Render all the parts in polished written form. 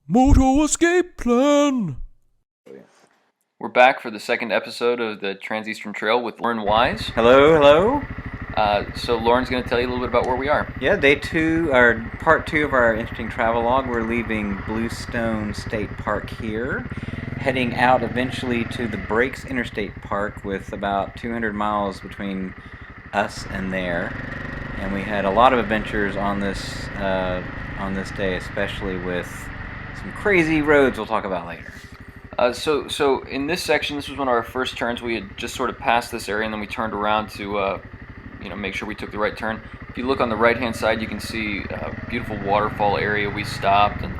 Moto Escape Plan! We're back for the second episode of the Trans-Eastern Trail with Lauren Wise. Hello, hello. So Lauren's going to tell you a little bit about where we are. Yeah, day two, or part two of our interesting travelogue. We're leaving Bluestone State Park here, heading out eventually to the Breaks Interstate Park with about 200 miles between us and there. And we had a lot of adventures on this day, especially with some crazy roads we'll talk about later. So in this section, this was one of our first turns. We had just sort of passed this area, and then we turned around to make sure we took the right turn. If you look on the right-hand side, you can see a beautiful waterfall area. We stopped and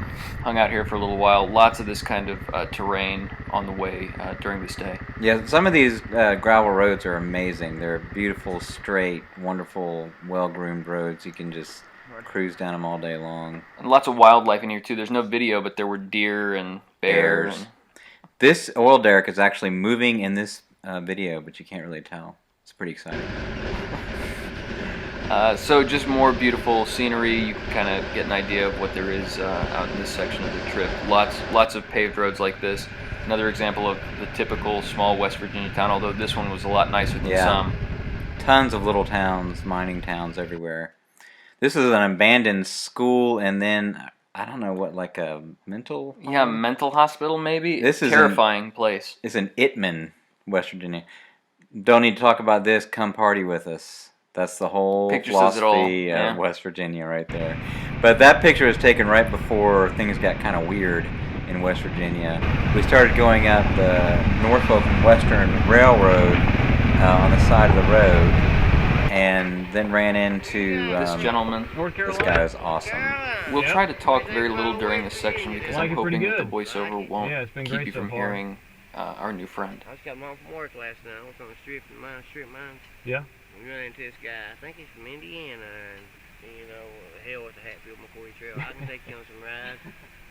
hung out here for a little while. Lots of this kind of terrain on the way during this day. Yeah, some of these gravel roads are amazing. They're beautiful, straight, wonderful, well-groomed roads. You can just cruise down them all day long. And lots of wildlife in here, too. There's no video, but there were deer and bears. This oil derrick is actually moving in this video, but you can't really tell. It's pretty exciting. So just more beautiful scenery. You can kind of get an idea of what there is out in this section of the trip. Lots of paved roads like this. Another example of the typical small West Virginia town, although this one was a lot nicer than some. Tons of little towns, mining towns everywhere. This is an abandoned school, and then I don't know what, like a mental... Yeah, mental hospital maybe? This is terrifying place. It's in Itman, West Virginia. Don't need to talk about this, come party with us. That's the whole philosophy of West Virginia right there. But that picture was taken right before things got kind of weird in West Virginia. We started going up the Norfolk and Western Railroad on the side of the road, and then ran into this gentleman. This guy is awesome. We'll try to talk very little during this section because I'm hoping that the voiceover won't keep you from hearing our new friend. I just got home from work last night. I was on the strip mine. Yeah? We ran into this guy. I think he's from Indiana. And, hell with the Hatfield McCoy Trail. I can take you on some rides.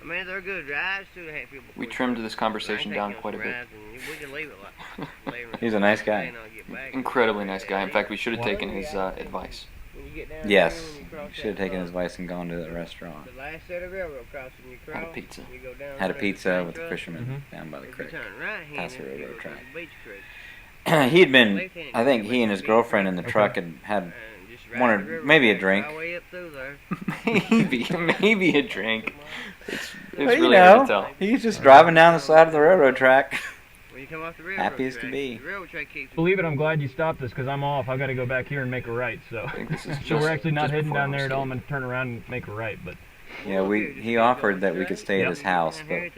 I mean, they're good rides to the Hatfield McCoy We trimmed this conversation down quite a bit. We can leave it like later. He's a nice guy. Incredibly nice guy. In fact, we should have taken his advice. Yes, should have taken his advice and gone to the restaurant. The last set of railroad crossing you cross. Had a pizza. Had a pizza with the fishermen down by the creek. Past the railroad track. He'd been, I think he and his girlfriend in the truck had wanted maybe a drink. maybe a drink. It's really hard to tell. He's just driving down the side of the railroad track. Happy as can be. Believe it, I'm glad you stopped this because I'm off. I've got to go back here and make a right. So we're actually not heading down there at all. I'm going to turn around and make a right. But yeah, he offered that we could stay at his house, but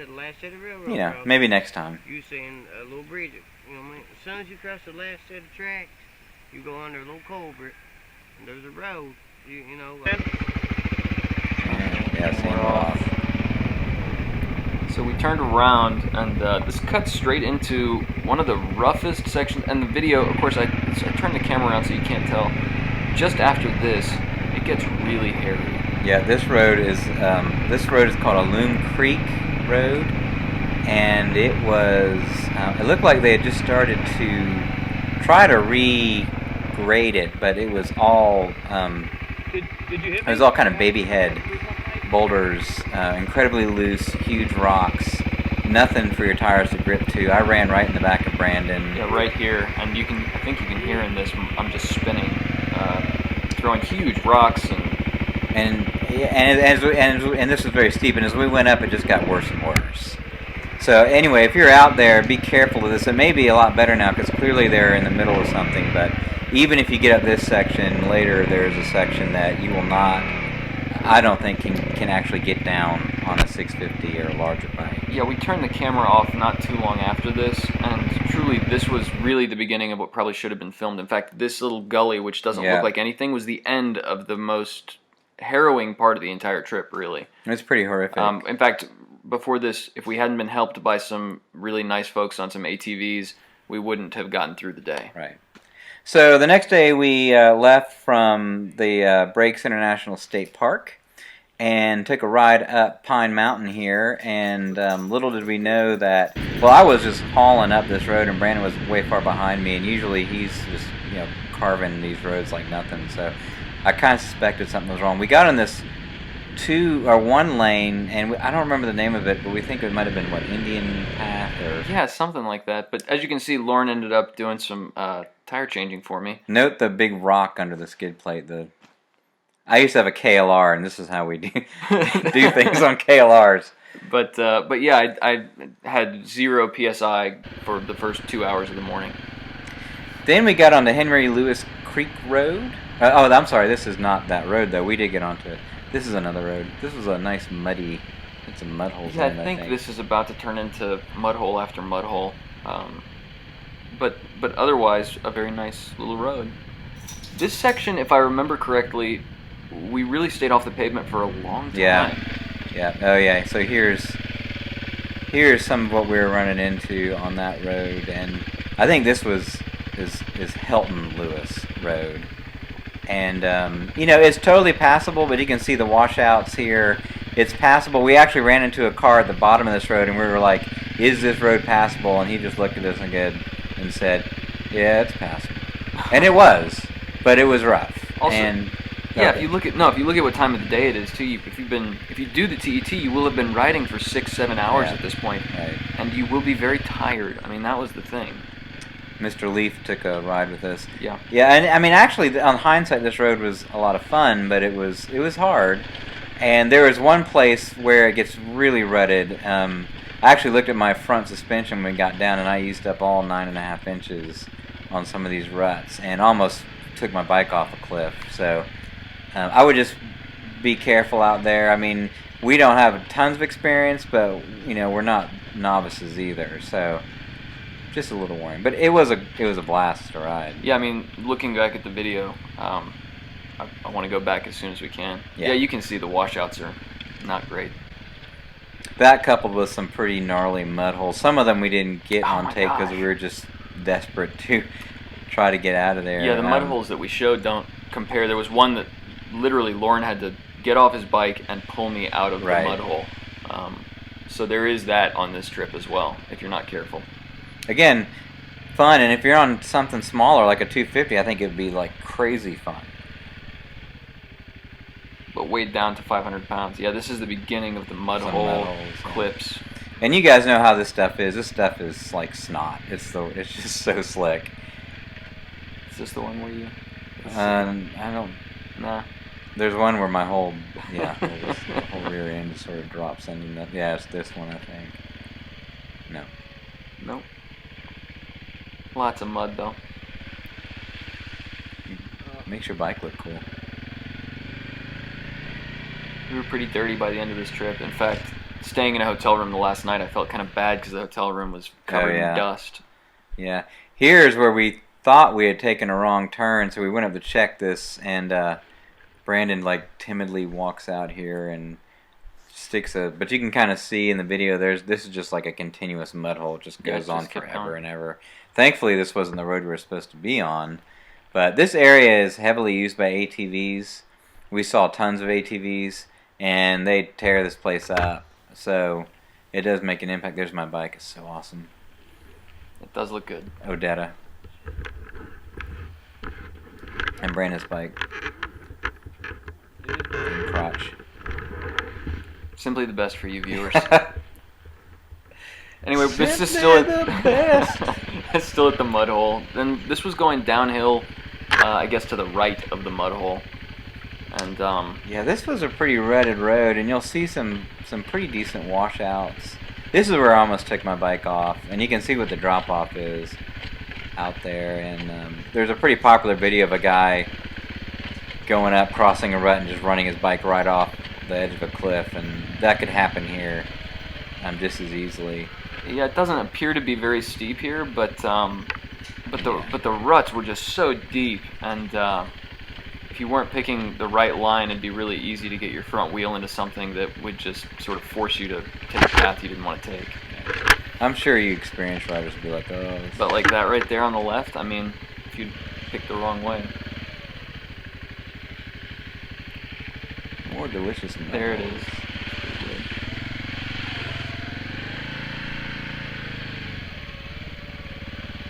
maybe next time. You seen a little bridge. As soon as you cross the last set of tracks, you go under a little culvert, and there's a road. Yeah, same off. So we turned around, and this cuts straight into one of the roughest sections. And the video, of course, I turned the camera around so you can't tell. Just after this, it gets really hairy. Yeah, this road is called a Loom Creek Road, and it was. It looked like they had just started to try to regrade it, but it was all. It was all kind of baby head boulders, incredibly loose, huge rocks, nothing for your tires to grip to. I ran right in the back of Brandon. Yeah, right here, and I think you can hear in this. I'm just spinning, throwing huge rocks and this was very steep. And as we went up, it just got worse and worse. So anyway, if you're out there, be careful of this. It may be a lot better now because clearly they're in the middle of something. But even if you get up this section later, there's a section that you will not. I don't think can actually get down on a 650 or a larger bike. Yeah, we turned the camera off not too long after this, and truly this was really the beginning of what probably should have been filmed. In fact, this little gully, which doesn't look like anything, was the end of the most harrowing part of the entire trip, really. It's pretty horrific. In fact, before this, if we hadn't been helped by some really nice folks on some ATVs, we wouldn't have gotten through the day. Right. So the next day we left from the Breaks International State Park and took a ride up Pine Mountain here, and little did we know that, well, I was just hauling up this road and Brandon was way far behind me, and usually he's just, carving these roads like nothing, so I kind of suspected something was wrong. We got on this one lane, and I don't remember the name of it, but we think it might have been what, Indian Path or Yeah, something like that. But as you can see, Lauren ended up doing some tire changing for me. Note the big rock under the skid plate. I used to have a KLR, and this is how we do things on KLRs. But yeah, I had 0 psi for the first 2 hours of the morning. Then we got onto Henry Lewis Creek Road. Oh, I'm sorry, this is not that road though. We did get onto it. This is another road. This was a nice muddy. It's some mud holes. Yeah, in it, I think this is about to turn into mud hole after mud hole. But otherwise, a very nice little road. This section, if I remember correctly, we really stayed off the pavement for a long time. Yeah. Oh yeah. So here's some of what we were running into on that road, and I think this is Helton Lewis Road, and it's totally passable, but you can see the washouts here. It's passable. We actually ran into a car at the bottom of this road, and we were like, "Is this road passable?" And he just looked at us and said, "Yeah, it's passable," and it was, but it was rough. Also, and yeah, if you look at what time of the day it is too, if you do the TET, you will have been riding for 6-7 hours at this point, right. And you will be very tired. I mean, that was the thing. Mr. Leaf took a ride with us. Yeah. Yeah, and I mean, actually, on hindsight, this road was a lot of fun, but it was hard. And there was one place where it gets really rutted. I actually looked at my front suspension when we got down, and I used up all 9.5 inches on some of these ruts, and almost took my bike off a cliff. So I would just be careful out there. I mean, we don't have tons of experience, but we're not novices either. So just a little warning. But it was a blast to ride. Yeah, I mean, looking back at the video, I want to go back as soon as we can. Yeah, you can see the washouts are not great. That coupled with some pretty gnarly mud holes. Some of them we didn't get on tape because we were just desperate to try to get out of there. Yeah, the mud holes that we showed don't compare. There was one that literally Lauren had to get off his bike and pull me out of the mud hole. So there is that on this trip as well, if you're not careful. Again, fun, and if you're on something smaller like a 250, I think it would be like crazy fun. But weighed down to 500 pounds. Yeah, this is the beginning of the mud hole clips. And you guys know how this stuff is. This stuff is like snot. It's just so slick. Is this the one where you? I don't. Nah. There's one where my whole the whole rear end sort of drops in. Yeah, it's this one, I think. No. Nope. Lots of mud though. Makes your bike look cool. We were pretty dirty by the end of this trip. In fact, staying in a hotel room the last night, I felt kind of bad because the hotel room was covered in dust. Yeah. Here's where we thought we had taken a wrong turn, so we went up to check this, and Brandon timidly walks out here and sticks but you can kind of see in the video this is just like a continuous mud hole. It just goes on forever and ever. Thankfully this wasn't the road we were supposed to be on, but this area is heavily used by ATVs. We saw tons of ATVs, and they tear this place up, so it does make an impact. There's my bike. It's so awesome. It does look good. Odetta. And Brandon's bike. And crotch. Simply the best for you viewers. Anyway, this is still it's still at the mud hole. Then this was going downhill, I guess to the right of the mud hole. And yeah, this was a pretty rutted road, and you'll see some pretty decent washouts. This is where I almost took my bike off, and you can see what the drop off is out there. And there's a pretty popular video of a guy going up, crossing a rut, and just running his bike right off the edge of a cliff, and that could happen here just as easily. Yeah, it doesn't appear to be very steep here, but the ruts were just so deep, and if you weren't picking the right line, it'd be really easy to get your front wheel into something that would just sort of force you to take a path you didn't want to take. I'm sure you experienced riders would be like, oh. But like that right there on the left, I mean, if you picked the wrong way. More delicious than that. There it is.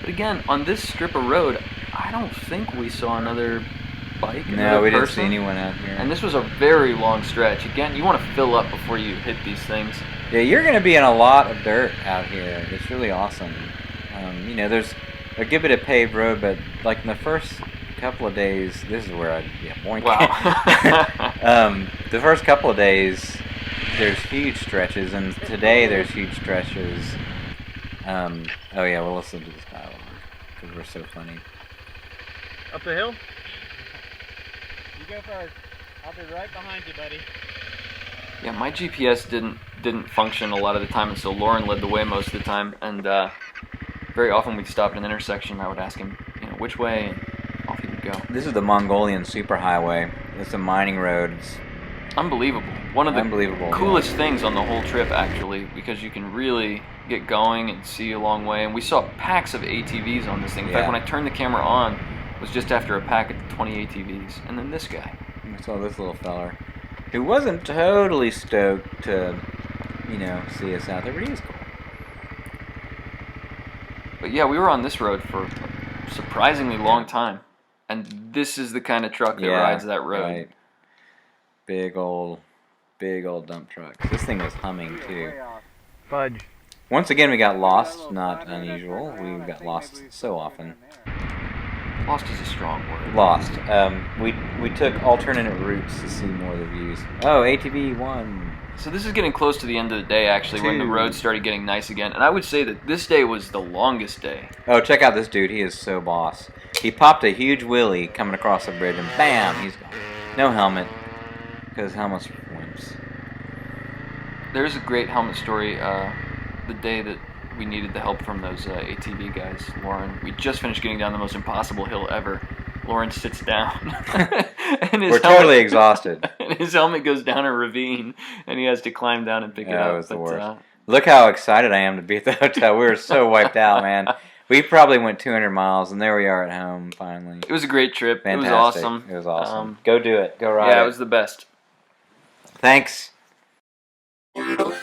But again, on this strip of road, I don't think we saw another bike, No, another we didn't person. see anyone out here. And this was a very long stretch. Again, you want to fill up before you hit these things. Yeah, you're going to be in a lot of dirt out here. It's really awesome. You know, there's a good bit of paved road, but like in the first couple of days, this is where boink. Wow. The first couple of days, there's huge stretches, and today there's huge stretches. Oh yeah, we'll listen to this dialogue because we're so funny. Up the hill? You go first. I'll be right behind you, buddy. Yeah, my GPS didn't function a lot of the time, and so Lauren led the way most of the time. And very often we'd stop at an intersection. I would ask him, you know, which way, and off he would go. This is the Mongolian superhighway. It's a mining road. It's Unbelievable. One of the coolest things on the whole trip, actually, because you can really get going and see a long way. And we saw packs of ATVs on this thing. In fact, when I turned the camera on, it was just after a pack of 20 ATVs. And then this guy. I saw this little feller who wasn't totally stoked to, you know, see us out there, but he was cool. But yeah, we were on this road for a surprisingly long time. And this is the kind of truck that rides that road. Right. Big old dump truck. This thing was humming too. Fudge. Once again, we got lost. Not unusual. We got lost so often. Lost is a strong word. Lost. We took alternate routes to see more of the views. Oh, ATV 1. So this is getting close to the end of the day, actually, when the roads started getting nice again. And I would say that this day was the longest day. Oh, check out this dude. He is so boss. He popped a huge wheelie coming across the bridge, and bam, he's gone. No helmet, because helmets are wimps. There's a great helmet story. The day that we needed the help from those ATV guys, Lauren. We just finished getting down the most impossible hill ever. Lauren sits down. And We're totally exhausted. And his helmet goes down a ravine, and he has to climb down and pick it up. That was the worst. Look how excited I am to be at the hotel. We were so wiped out, man. We probably went 200 miles, and there we are at home, finally. It was a great trip. Fantastic. It was awesome. It was awesome. Go do it. Go ride it. Yeah, it was the best. Thanks. Thank you.